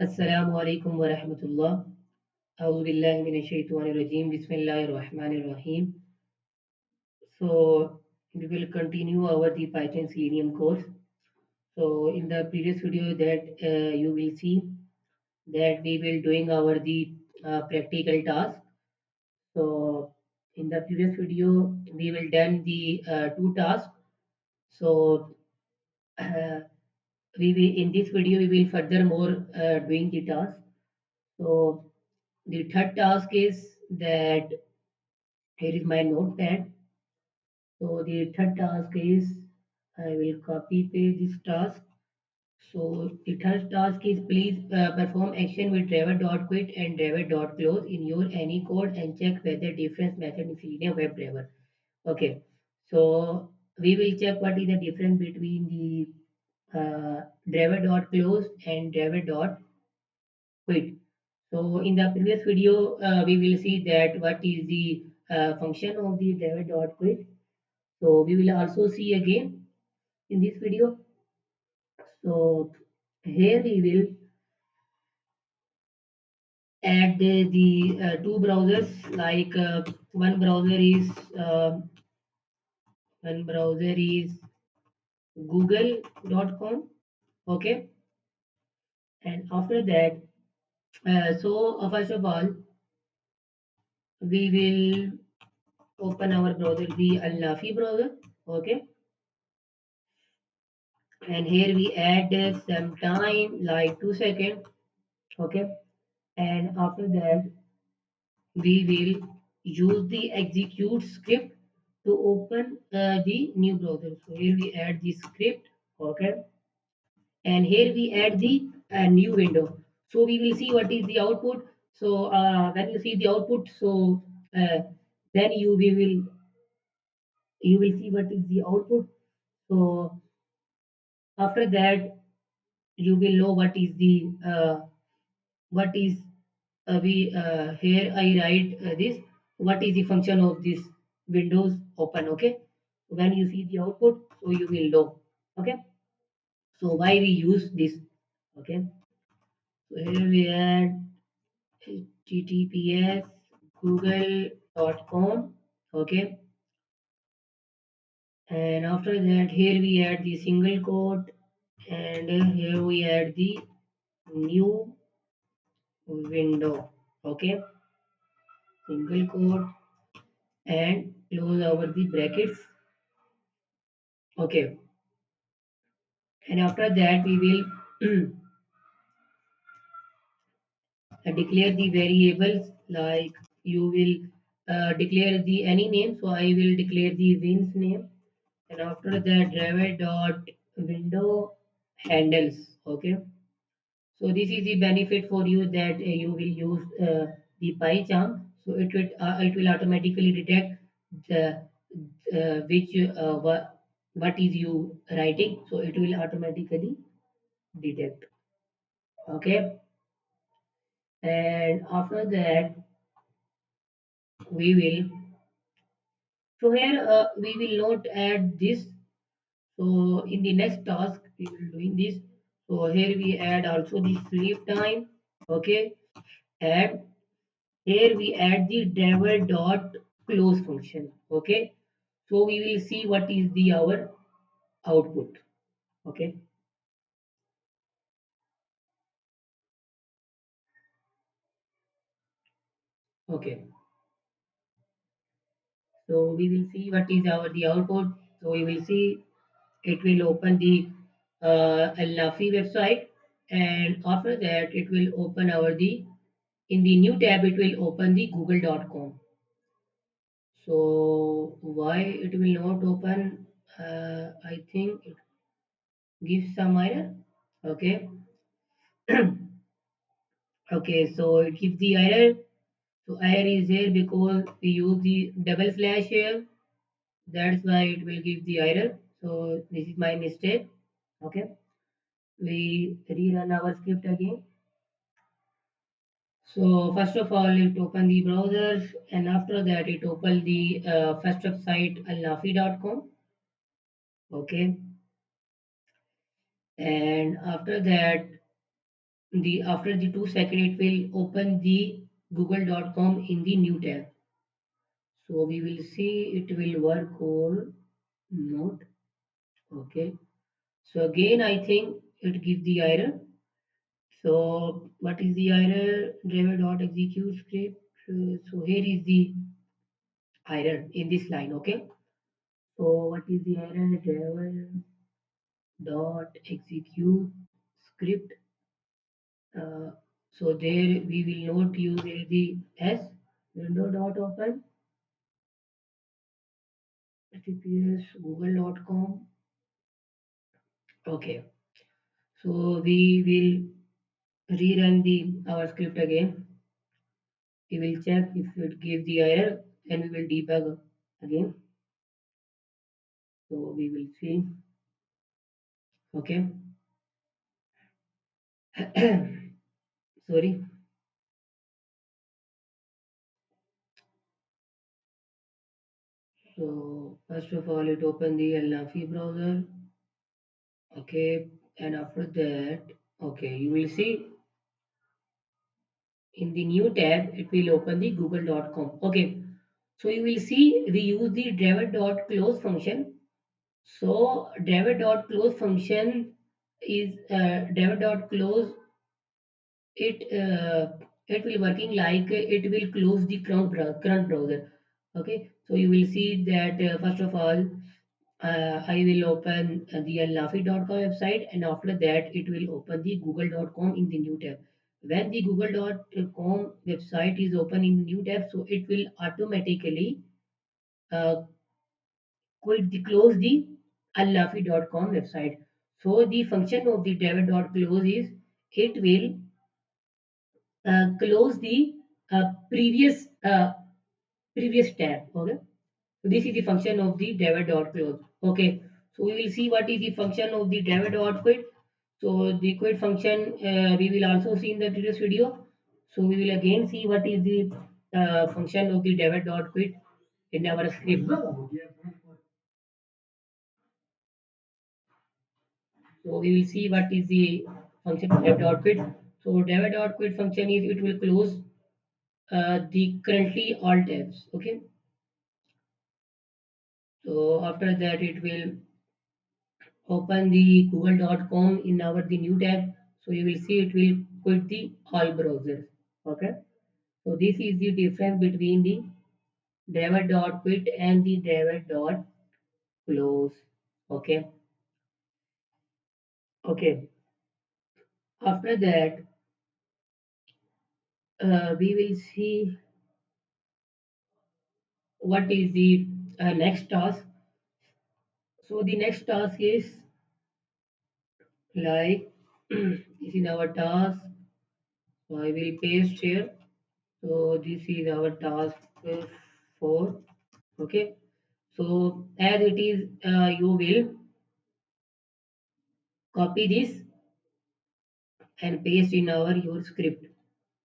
Assalamu alaikum wa rahmatullah. A'udhu billahi minash shaitanir rajim. Bismillahir rahmanir rahim. So we will continue our the Python Selenium course. So in the previous video that you will see that we will doing our the practical task. So in the previous video we will done the two tasks. So uh, we will in this video we will furthermore doing the task. So the third task is that here is my notepad. So the third task is I will copy paste this task. So the third task is please perform action with driver.quit and driver.close in your any code and check whether difference method is Selenium web driver. Okay. So we will check what is the difference between the driver.close and driver.quit. So in the previous video, we will see that what is the function of the driver.quit. So we will also see again in this video. So here we will add the two browsers like uh, one browser is google.com. Okay, and after that, first of all, we will open our browser, the Al-Nafi browser. Okay, and here we add some time like 2 seconds. Okay, and after that we will use the execute script to open the new browser. So here we add the script, okay, and here we add the new window. So we will see what is the output. So when you see the output, so uh, then you will see what is the output. So after that you will know what is we here I write this what is the function of this windows open. Okay, when you see the output so you will know. Okay, so why we use this. Okay, so here we add https google.com. Okay, and after that here we add the single quote, and here we add the new window. Okay, single quote and close over the brackets. Okay, and after that we will declare the variables like you will declare the any name. So I will declare the wins name, and after that driver dot window handles. Okay, so this is the benefit for you that you will use the PyCharm. So it will automatically detect the which what is you writing. So it will automatically detect. Okay, and after that we will, so here we will not add this. So in the next task we will doing this. So here we add also the sleep time. Okay, and here we add the driver dot close function. Okay, so we will see what is the our output. Okay, okay, so we will see what is our the output. So we will see it will open the Al-Nafi website, and after that it will open our the in the new tab it will open the google.com. So why it will not open? I think it gives some error. Okay, okay, so it gives the error. So error is here because we use the double slash here. That's why it will give the error. So this is my mistake. Okay, we rerun our script again. So first of all, it open the browser, and after that it open the first website alnafi.com. Okay, and after that the after the 2 second it will open the google.com in the new tab. So we will see it will work or not. Okay. So again I think it gives the error. So what is the error? Driver dot execute script. So here is the error in this line. Okay. So what is the error? Driver dot execute script. Uh, so there we will not use the s window dot open https google.com. Okay. So we will rerun the our script again. We will check if it gives the error and we will debug again. So we will see. Okay. Sorry. So first of all, it open the Alnafi browser. Okay, and after that, okay, you will see in the new tab it will open the google.com. Okay, so you will see we use the driver.close function. So driver.close function is driver.close it it will working like it will close the current browser. Okay, so you will see that first of all I will open the lafi.com website, and after that it will open the google.com in the new tab. When the google.com website is open in the new tab, so it will automatically uh, quit the close the allafi.com website. So the function of the driver.close is it will close the previous tab. Okay, so this is the function of the driver.close. Okay, so we will see what is the function of the driver.quit. So the quit function we will also see in the previous video. So we will again see what is the function of the driver.quit in our script. So we will see what is the function of driver.quit. So driver.quit function is it will close the currently all tabs. Okay, so after that it will open the google.com in our the new tab. So you will see it will quit the all browsers. Okay, so this is the difference between the driver.quit and the driver.close. Okay, okay, after that we will see what is the next task. So the next task is like this is our task. So I will paste here. So this is our task 4. Okay, so as it is you will copy this and paste in our your script.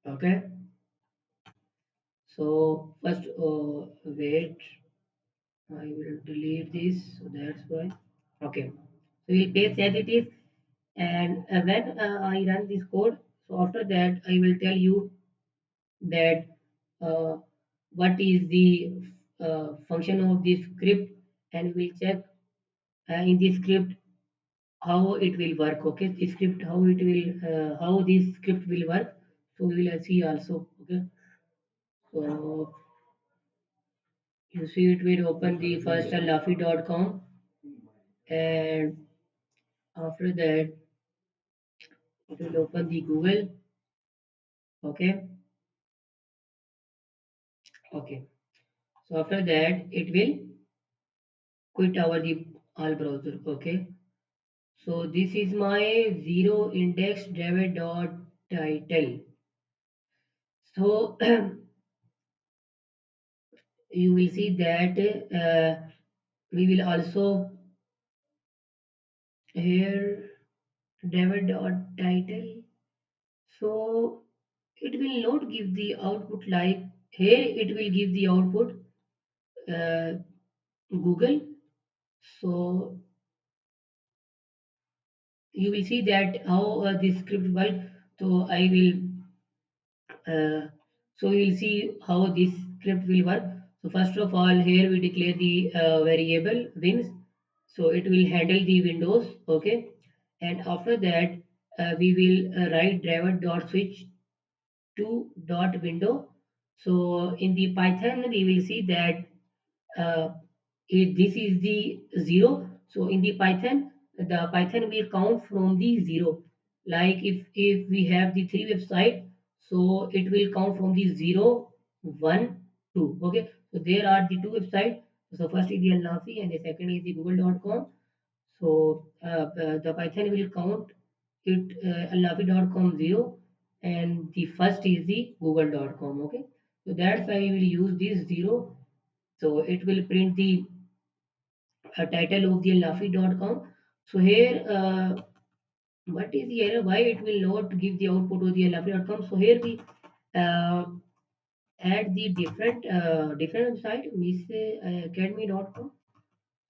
Okay, so first wait, I will delete this, so that's why. Okay, so we'll paste as it is, and when I run this code, so after that I will tell you that uh, what is the function of this script, and we will check in this script how it will work. Okay, the script how it will how this script will work, so we will see also. Okay, so you see it will open the first laffy.com, and after that it will open the google. Okay, okay, so after that it will quit our the all browser. Okay, so this is my zero index driver dot title. So you will see that we will also here driver dot title. So it will not give the output like here it will give the output uh, google. So you will see that how this script work. So I will so we will see how this script will work. So first of all, here we declare the variable wins. So it will handle the windows, okay. And after that, we will write driver dot switch to dot window. So in the Python, we will see that uh, this is the 0. So in the Python will count from the 0. Like if we have the three website, so it will count from the 0, 1, 2. Okay, so there are the two website. So first is the Alnafi and the second is the google.com. So the Python will count it alnafi.com 0, and the first is the google.com. Okay, so that's why we will use this 0. So it will print the title of the laffy.com. So here, what is the error? Why it will not give the output of the laffy.com? So here we uh, add the different website, academy.com.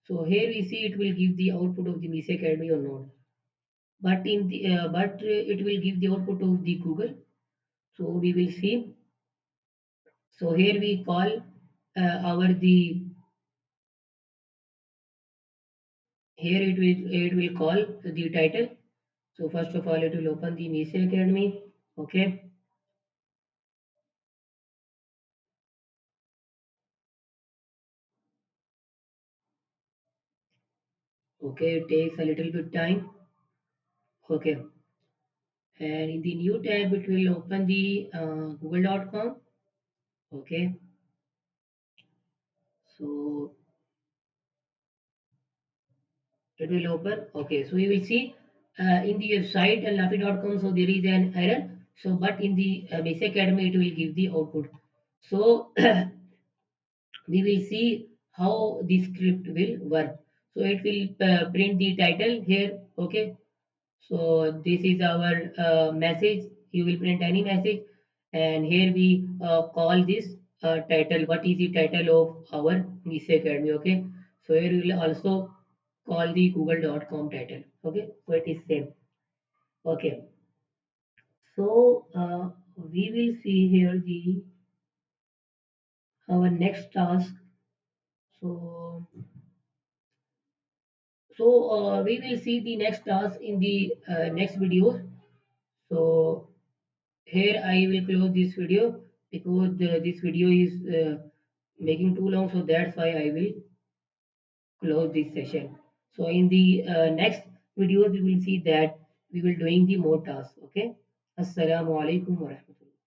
So here we see it will give the output of the Miss Academy or not. But in the it will give the output of the Google. So we will see. So here we call our the here it will call the title. So first of all, it will open the Misa Academy. Okay. Okay, it takes a little bit time. Okay. And in the new tab, it will open the google.com. Okay. So it will open. Okay. So you will see in the website laffy.com. So there is an error. So but in the Misa Academy, it will give the output. So we will see how the script will work. So it will print the title here. Okay. So this is our message. You will print any message, and here we call this title. What is the title of our Misa Academy? Okay. So here we will also call the google.com title. Okay. So it is same. Okay. So we will see here the our next task. So we will see the next task in the next video. So here I will close this video because this video is making too long, so that's why I will close this session. So in the next videos we will see that we will doing the more tasks. Okay. Assalamu alaikum warahmatullahi.